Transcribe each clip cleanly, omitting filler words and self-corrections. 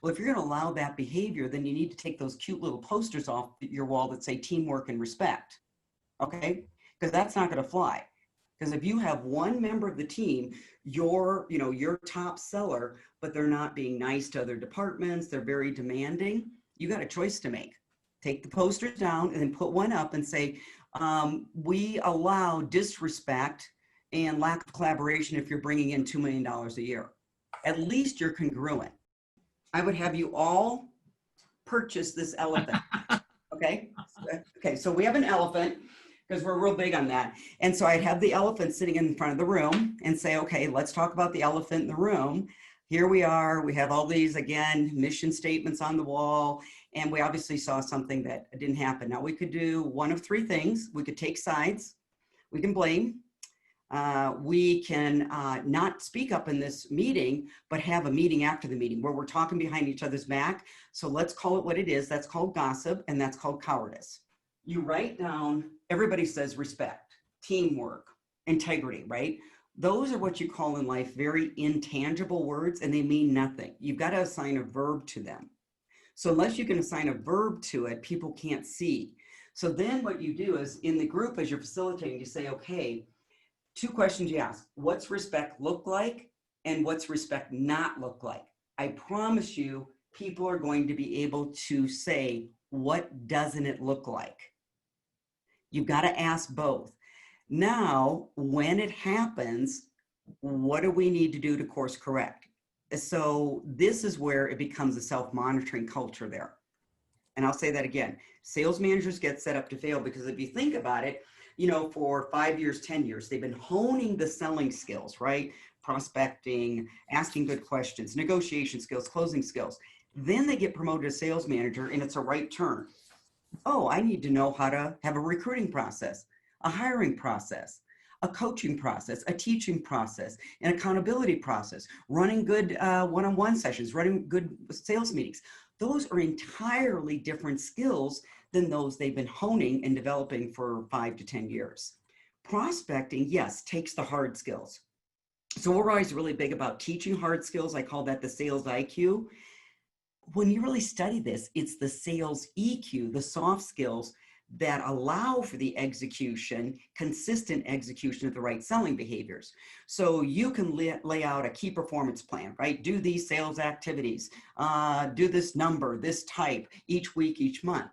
Well, if you're going to allow that behavior, then you need to take those cute little posters off your wall that say teamwork and respect. Okay? Because that's not going to fly. Because if you have one member of the team, your top seller, but they're not being nice to other departments, they're very demanding, you got a choice to make. Take the posters down and then put one up and say, we allow disrespect and lack of collaboration if you're bringing in $2 million a year. At least you're congruent. I would have you all purchase this elephant. Okay. Okay. So we have an elephant because we're real big on that. And so I'd have the elephant sitting in front of the room and say, okay, let's talk about the elephant in the room. Here we are. We have all these, again, mission statements on the wall. And we obviously saw something that didn't happen. Now we could do one of three things. We could take sides. We can blame. We can not speak up in this meeting, but have a meeting after the meeting where we're talking behind each other's back. So let's call it what it is. That's called gossip, and that's called cowardice. You write down, everybody says respect, teamwork, integrity, right? Those are what you call in life very intangible words, and they mean nothing. You've got to assign a verb to them. So unless you can assign a verb to it, people can't see. So then what you do is in the group, as you're facilitating, you say, okay, two questions you ask. What's respect look like? And what's respect not look like? I promise you, people are going to be able to say, what doesn't it look like? You've got to ask both. Now, when it happens, what do we need to do to course correct? So this is where it becomes a self-monitoring culture there. And I'll say that again, sales managers get set up to fail because if you think about it, for 5 years, 10 years, they've been honing the selling skills, right? Prospecting, asking good questions, negotiation skills, closing skills. Then they get promoted to sales manager and it's a right turn. Oh, I need to know how to have a recruiting process, a hiring process, a coaching process, a teaching process, an accountability process, running good one-on-one sessions, running good sales meetings. Those are entirely different skills than those they've been honing and developing for 5 to 10 years. Prospecting, yes, takes the hard skills. So we're always really big about teaching hard skills. I call that the sales IQ. When you really study this, it's the sales EQ, the soft skills that allow for the execution, consistent execution of the right selling behaviors. So you can lay out a key performance plan, right? Do these sales activities, do this number, this type, each week, each month.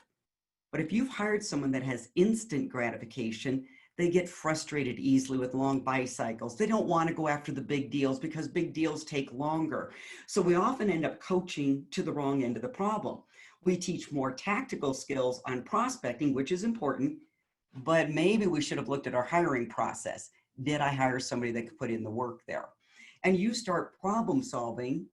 But if you've hired someone that has instant gratification, they get frustrated easily with long buy cycles. They don't want to go after the big deals because big deals take longer. So we often end up coaching to the wrong end of the problem. We teach more tactical skills on prospecting, which is important, but maybe we should have looked at our hiring process. Did I hire somebody that could put in the work there? And you start problem solving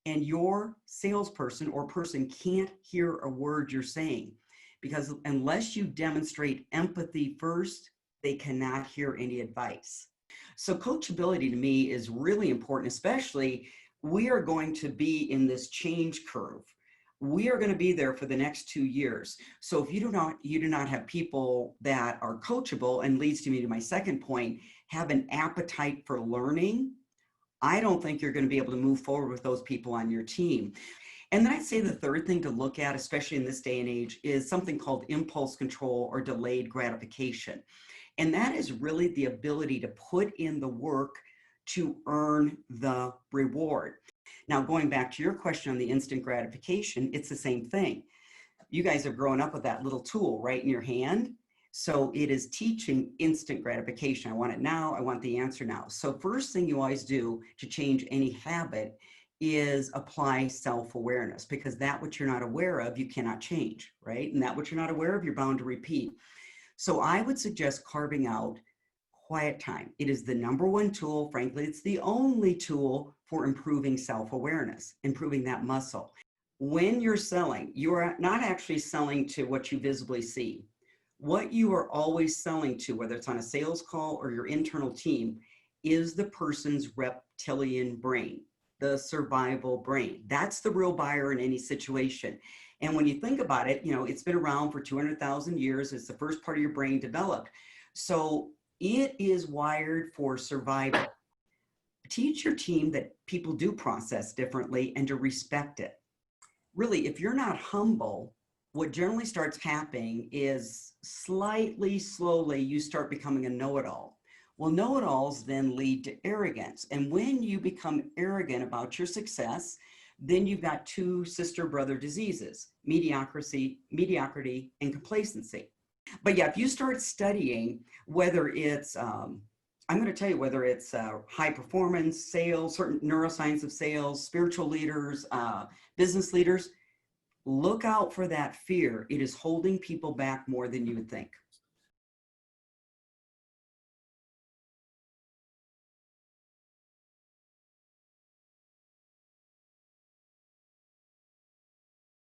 and your salesperson or person can't hear a word you're saying because unless you demonstrate empathy first, they cannot hear any advice. So coachability to me is really important, especially we are going to be in this change curve. We are going to be there for the next 2 years. So if you do not have people that are coachable, and leads me to my second point, have an appetite for learning, I don't think you're going to be able to move forward with those people on your team. And then I'd say the third thing to look at, especially in this day and age, is something called impulse control or delayed gratification. And that is really the ability to put in the work to earn the reward. Now, going back to your question on the instant gratification, it's the same thing. You guys have grown up with that little tool right in your hand. So it is teaching instant gratification. I want it now. I want the answer now. So first thing you always do to change any habit is apply self-awareness, because that which you're not aware of, you cannot change, right? And that which you're not aware of, you're bound to repeat. So I would suggest carving out quiet time. It is the number one tool. Frankly, it's the only tool for improving self-awareness, improving that muscle. When you're selling, you're not actually selling to what you visibly see. What you are always selling to, whether it's on a sales call or your internal team, is the person's reptilian brain, the survival brain. That's the real buyer in any situation. And when you think about it, it's been around for 200,000 years. It's the first part of your brain developed. So it is wired for survival. Teach your team that people do process differently and to respect it. really, if you're not humble, what generally starts happening is slightly, slowly, you start becoming a know-it-all. Well, know-it-alls then lead to arrogance. And when you become arrogant about your success, then you've got two sister brother diseases, mediocrity and complacency. But yeah, if you start studying whether it's, I'm going to tell you whether it's high performance, sales, certain neuroscience of sales, spiritual leaders, business leaders, look out for that fear. It is holding people back more than you would think.